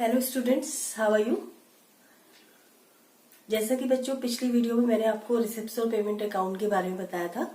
Hello students, how are you. जैसा कि बच्चों पिछली वीडियो में मैंने आपको रिसिप्ट्स और पेमेंट अकाउंट के बारे में बताया था।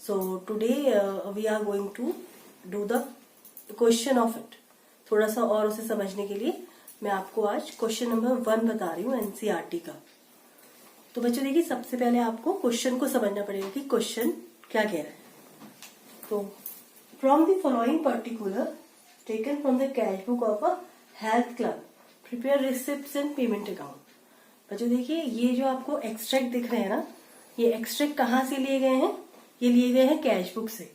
So today we are going to do the question of it. थोड़ा सा और उसे समझने के लिए मैं आपको आज क्वेश्चन नंबर 1 बता रही हूँ एनसीईआरटी का। तो बच्चों देखिए, सबसे पहले आपको क्वेश्चन को समझना पड़ेगा कि क्वेश्चन क्या कह रहा है। तो from the following particular taken from the cash book of a health club prepare receipts and payment account. बच्चों देखिए, ये जो आपको एक्सट्रैक्ट दिख रहे हैं ना, ये एक्सट्रैक्ट कहाँ से लिए गए हैं? ये लिए गए हैं कैश बुक से।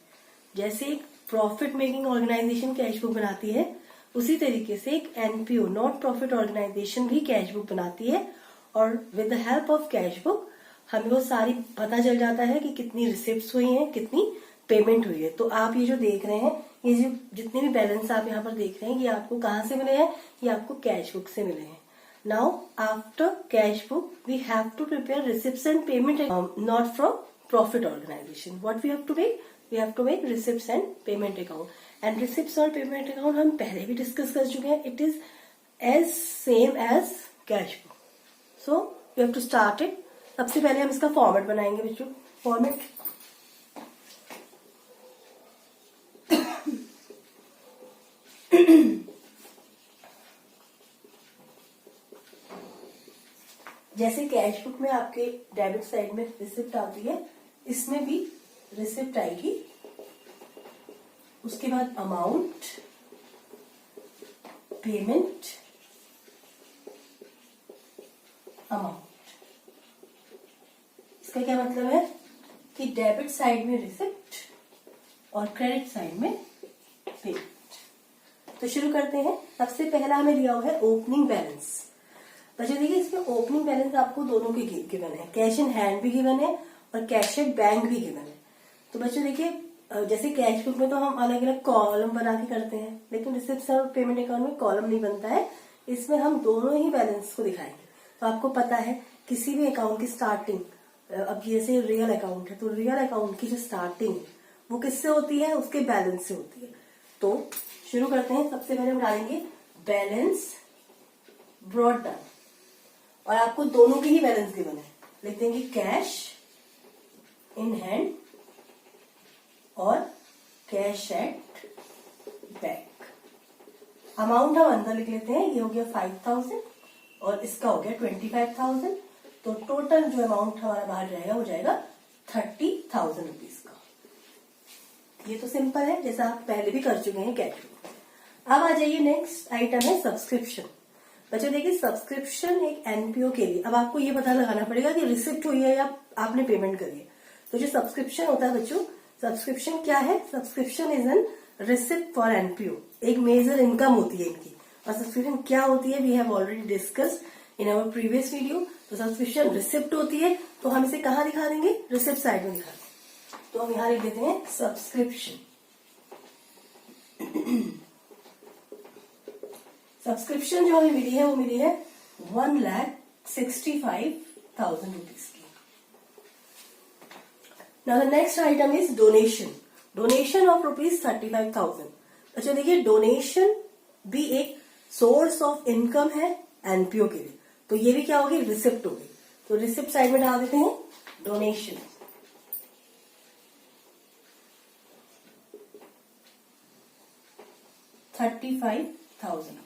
जैसे एक profit making organisation cash book बनाती है, उसी तरीके से एक एनपीओ नॉट प्रॉफिट ऑर्गेनाइजेशन भी कैश बुक बनाती है। और with the help of cash book हमें वो सारी पता चल जाता है कि कितनी रिसिप्ट्स हुई हैं, कितनी पेमेंट हुई है। तो आप ये जो देख रहे हैं, ये जो जितने भी बैलेंस आप यहाँ पर देख रहे हैं, ये आपको कहाँ से मिले हैं? ये आपको कैश बुक से मिले हैं। Now after cash book we have to prepare receipts and payment not from profit organisation. What we have to make? We have to make receipts and payment account. And receipts और payment account हम पहले भी discuss कर चुके हैं। It is as same as cash book. So we have to start it. सबसे पहले हम इसका फॉर्मेट बनाएंगे बच्चों। फॉर्मेट जैसे कैश बुक में आपके डेबिट साइड में रिसिप्ट आती है, इसमें भी रिसिप्ट आएगी। उसके बाद अमाउंट, पेमेंट, अमाउंट। इसका क्या मतलब है कि डेबिट साइड में रिसिप्ट और क्रेडिट साइड में पेमेंट। तो शुरू करते हैं। सबसे पहला हमें दिया हुआ है ओपनिंग बैलेंस। बच्चों देखिए, इसमें ओपनिंग बैलेंस आपको दोनों के गिवन है। कैश इन हैंड भी गिवन है और कैश एट बैंक भी गिवन है। तो बच्चों देखिए, जैसे कैश बुक में तो हम अलग अलग कॉलम बना के करते हैं, लेकिन रिसिप्ट और पेमेंट अकाउंट में कॉलम नहीं बनता है। इसमें हम दोनों ही बैलेंस को दिखाएंगे। तो आपको पता है किसी भी अकाउंट की स्टार्टिंग, अब जैसे रियल अकाउंट है तो रियल अकाउंट की जो स्टार्टिंग वो किससे होती है? उसके बैलेंस से होती है। तो शुरू करते हैं। सबसे पहले हम डालेंगे बैलेंस ब्रॉट डाउन, और आपको दोनों के ही बैलेंस गिवन है। लिख देंगे कैश इन हैंड और कैश एट बैंक। अमाउंट हम अंदर लिख लेते हैं। ये हो गया 5000 और इसका हो गया 25,000। तो टोटल जो अमाउंट हमारा बाहर रहेगा वो जाएगा 30,000 रुपीज का। ये तो सिंपल है, जैसा आप पहले भी कर चुके हैं कैश बुक। अब आ जाइए, नेक्स्ट आइटम है सब्सक्रिप्शन। बच्चों देखिए, सब्सक्रिप्शन एक एनपीओ के लिए, अब आपको ये पता लगाना पड़ेगा कि रिसिप्ट हुई है या आपने पेमेंट करी है। तो जो सब्सक्रिप्शन होता है बच्चों, सब्सक्रिप्शन क्या है? Subscription is an receipt for NPO. एक मेजर इनकम होती है इनकी। और सब्सक्रिप्शन क्या होती है? We have already discussed in our previous video. तो सब्सक्रिप्शन रिसिप्ट होती है, तो हम इसे कहाँ दिखा देंगे? रिसिप्ट साइड में दिखा देंगे। तो हम यहाँ लिख देते हैं सब्सक्रिप्शन। सब्सक्रिप्शन जो हमें मिली है वो मिली है 1,65,000 रुपीज की। Now the next item is donation. Donation of ₹35,000। अच्छा देखिए, डोनेशन भी एक सोर्स ऑफ इनकम है एनपीओ के लिए। तो ये भी क्या होगी? रिसिप्ट होगी। तो रिसिप्ट साइड में डाल देते हैं donation. ₹35,000।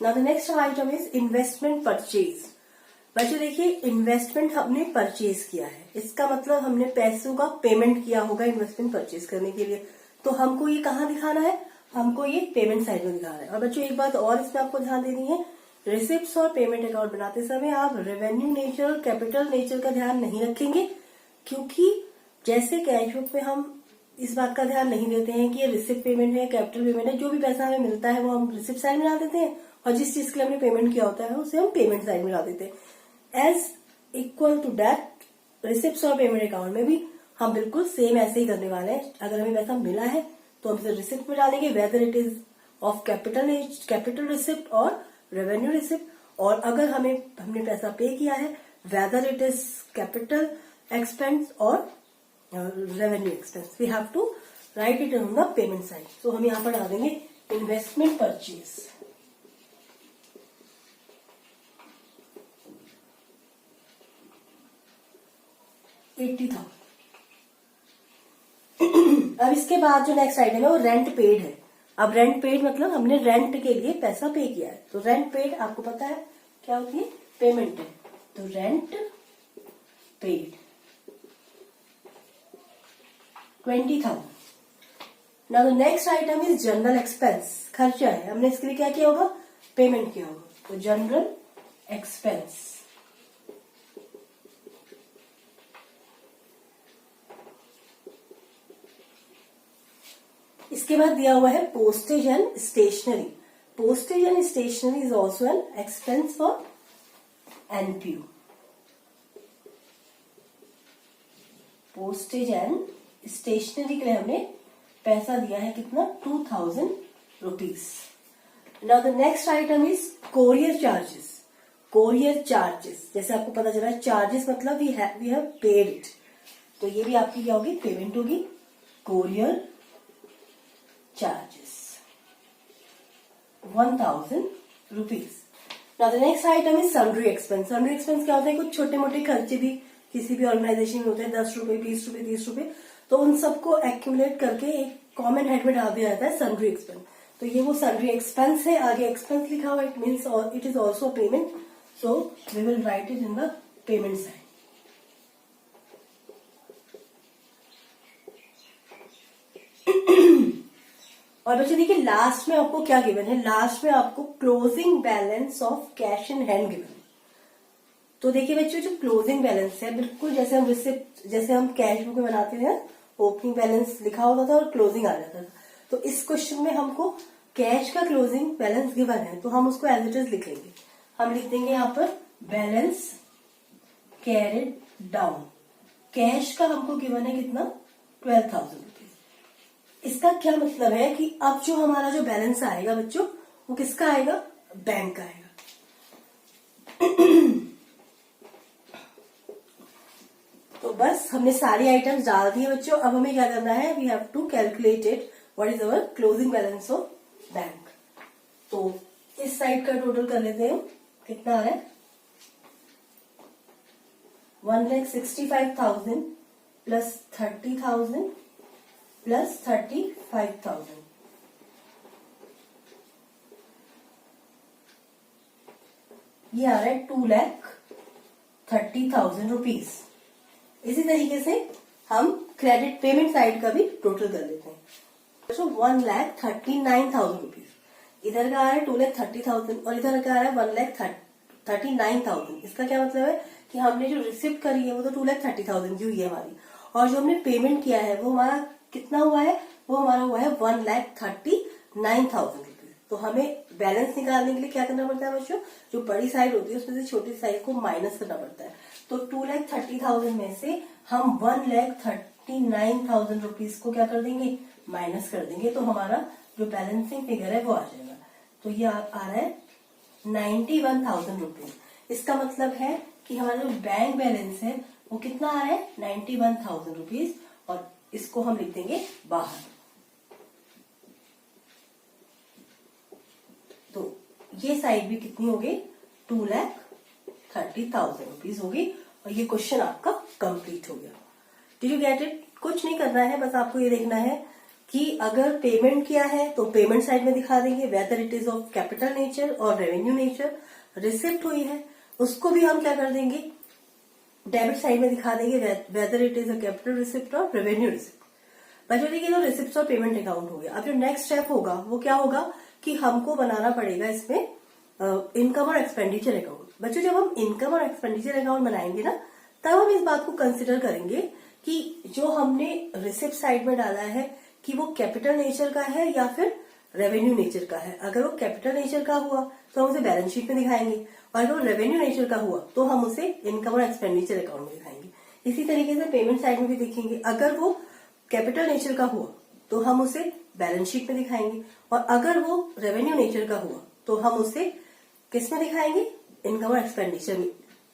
Now the next item is investment purchase. बच्चों देखिए, इन्वेस्टमेंट हमने परचेज किया है, इसका मतलब हमने पैसों का पेमेंट किया होगा इन्वेस्टमेंट परचेज करने के लिए। तो हमको ये कहाँ दिखाना है? हमको ये पेमेंट साइड में दिखाना है। और बच्चों एक बात और इसमें आपको ध्यान देनी है, रिसिप्ट्स और पेमेंट अकाउंट बनाते समय आप रेवेन्यू नेचर और कैपिटल नेचर का ध्यान नहीं रखेंगे, क्योंकि जैसे कैश बुक में हम इस बात का ध्यान नहीं देते हैं कि ये रिसिप्ट पेमेंट है, कैपिटल पेमेंट है। जो भी पैसा हमें मिलता है वो हम रिसिप्ट साइड में डाल देते हैं, और जिस चीज के लिए हमने पेमेंट किया होता है उसे हम पेमेंट साइड में डाल देते हैं। As equal to that, receipts और पेमेंट अकाउंट में भी हम बिल्कुल सेम ऐसे ही करने वाले हैं। अगर हमें पैसा मिला है तो हम इसे रिसिप्ट में डालेंगे, whether it is of capital receipt और रेवेन्यू रिसिप्ट। और अगर हमने पैसा पे किया है, whether it is capital expense और revenue expense, we have to write it on the payment side. तो हम यहाँ पर डाल देंगे इन्वेस्टमेंट परचेज। 80,000। अब इसके बाद जो नेक्स्ट आइटम है वो रेंट पेड है। अब रेंट पेड मतलब हमने रेंट के लिए पैसा पे किया है, तो रेंट पेड आपको पता है क्या होती है, पेमेंट है। तो rent paid 20,000। Now the next item is general expense, खर्चा है, हमने इसके लिए क्या किया होगा, पेमेंट किया होगा, तो जनरल एक्सपेंस। इसके बाद दिया हुआ है postage and stationery. Postage and stationery is also an expense for NPO. पोस्टेज एंड स्टेशनरी के लिए हमने पैसा दिया है कितना, 2,000 rupees. Now the next item is courier charges. Courier charges, जैसे आपको पता चला चार्जेस मतलब वी हैव पेड इट, तो ये भी आपकी क्या होगी, पेमेंट होगी, courier charges 1,000 rupees. Now the next item is sundry expense. Sundry expense क्या होता है, कुछ छोटे मोटे खर्चे भी किसी भी ऑर्गेनाइजेशन में होते हैं, 10 रुपए 20 रुपए 30 रुपए, तो उन सबको एक्यूमुलेट करके एक कॉमन हेड में डाल दिया जाता है सन्ड्री एक्सपेंस। तो ये वो सन्ड्री एक्सपेंस है, आगे एक्सपेंस लिखा हुआ, it means it is also payment, so we will write it in the payment side. और बच्चे देखिए लास्ट में आपको क्या गिवन है, लास्ट में आपको closing balance of cash in hand given है। तो देखिए बच्चों जो क्लोजिंग बैलेंस है, बिल्कुल जैसे हम रिसिप्ट, जैसे हम कैश बुक में बनाते थे, ओपनिंग बैलेंस लिखा होता था और क्लोजिंग आ जाता था। तो इस क्वेश्चन में हमको कैश का क्लोजिंग बैलेंस गिवन है, तो हम उसको एज इट इज लिख लेंगे। हम लिख देंगे यहाँ पर बैलेंस कैरिड डाउन। कैश का हमको गिवन है कितना, 12,000 रुपीज। इसका क्या मतलब है कि अब जो हमारा जो बैलेंस आएगा बच्चों, वो किसका आएगा, बैंक का आएगा। तो बस हमने सारी आइटम्स डाल दिए बच्चों। अब हमें क्या करना है, we have to calculate it, what is our closing balance of bank. तो इस साइड का टोटल कर लेते हैं, कितना आ रहा है, 1,65,000 प्लस 30,000 प्लस 35,000, ये आ रहा है 2,30,000 रुपीज। इसी तरीके से हम क्रेडिट पेमेंट साइड का भी टोटल कर लेते हैं। तो 1,39,000 रुपीज, इधर का आ रहा है 2,30,000 और इधर का आ रहा है 1,39,000। इसका क्या मतलब है कि हमने जो रिसिप्ट करी है वो तो 2,30,000 की हुई है हमारी, और जो हमने पेमेंट किया है वो हमारा कितना हुआ है, वो हमारा हुआ है 1,39,000 रुपीज। तो हमें बैलेंस निकालने के लिए क्या करना पड़ता है बच्चों, जो बड़ी साइड होती है उसमें से छोटी साइड को माइनस करना पड़ता है। तो 2,30,000 में से हम 1,39,000 रुपीज को क्या कर देंगे, माइनस कर देंगे, तो हमारा जो बैलेंसिंग फिगर है वो आ जाएगा। तो ये आ रहा है 91,000 रुपीज। इसका मतलब है कि हमारा जो बैंक बैलेंस है वो कितना आ रहा है, 91,000 रुपीज, और इसको हम लिख देंगे बाहर। तो ये साइड भी कितनी होगी, 2,30,000 रुपीज होगी, और ये क्वेश्चन आपका कंप्लीट हो गया। Did you get it? कुछ नहीं करना है, बस आपको ये देखना है कि अगर पेमेंट किया है तो पेमेंट साइड में दिखा देंगे, weather it is of capital nature और रेवेन्यू नेचर। रिसिप्ट हुई है उसको भी हम क्या कर देंगे, डेबिट साइड में दिखा देंगे, weather it is a capital receipt और रेवेन्यू रिसिप्ट। बच्चों देखिए तो रिसिप्ट और पेमेंट अकाउंट हो गया। अब जो नेक्स्ट स्टेप होगा वो क्या होगा कि हमको बनाना पड़ेगा इसमें इनकम और एक्सपेंडिचर अकाउंट। बच्चों जब हम इनकम और एक्सपेंडिचर अकाउंट बनाएंगे ना, तब हम इस बात को कंसिडर करेंगे कि जो हमने रिसिप्ट साइड में डाला है कि वो कैपिटल नेचर का है या फिर रेवेन्यू नेचर का है। अगर वो कैपिटल नेचर का हुआ तो हम उसे बैलेंस शीट में दिखाएंगे, और अगर वो रेवेन्यू नेचर का हुआ तो हम उसे इनकम और एक्सपेंडिचर अकाउंट में दिखाएंगे। इसी तरीके से पेमेंट साइड में भी देखेंगे, अगर वो कैपिटल नेचर का हुआ तो हम उसे बैलेंस शीट में दिखाएंगे, और अगर वो रेवेन्यू नेचर का हुआ तो हम उसे किस में दिखाएंगे, इनकम और एक्सपेंडिचर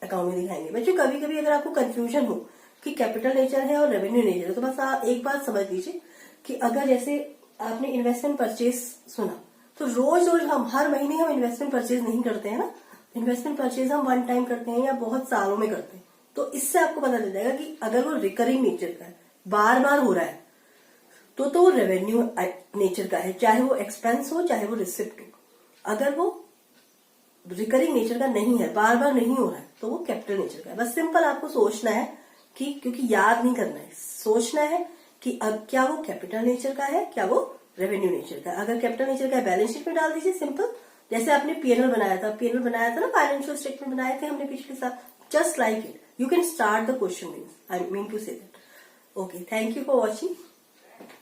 अकाउंट में दिखाएंगे। बच्चों कभी कभी अगर आपको कंफ्यूजन हो कि कैपिटल नेचर है और रेवेन्यू नेचर है, तो बस आप एक बात समझ लीजिए कि अगर जैसे आपने इन्वेस्टमेंट परचेज सुना, तो रोज रोज हम हर महीने हम इन्वेस्टमेंट परचेज नहीं करते हैं ना। इन्वेस्टमेंट परचेज हम वन टाइम करते हैं या बहुत सालों में करते हैं, तो इससे आपको पता चल जाएगा कि अगर वो रिकरिंग नेचर का है, बार बार हो रहा है, तो वो रेवेन्यू नेचर का है, चाहे वो एक्सपेंस हो चाहे वो रिसिप्ट हो। अगर वो रिकरिंग नेचर का नहीं है, बार बार नहीं हो रहा है, तो वो कैपिटल नेचर का है। बस सिंपल आपको सोचना है कि, क्योंकि याद नहीं करना है, सोचना है कि अब क्या वो कैपिटल नेचर का है, क्या वो रेवेन्यू नेचर का है। अगर कैपिटल नेचर का है बैलेंस शीट में डाल दीजिए, सिंपल। जैसे आपने पीएनएल बनाया था ना, फाइनेंशियल स्टेटमेंट बनाए थे हमने पिछले साल, just like it you can start the question means, I mean to say that. Okay, thank you for watching.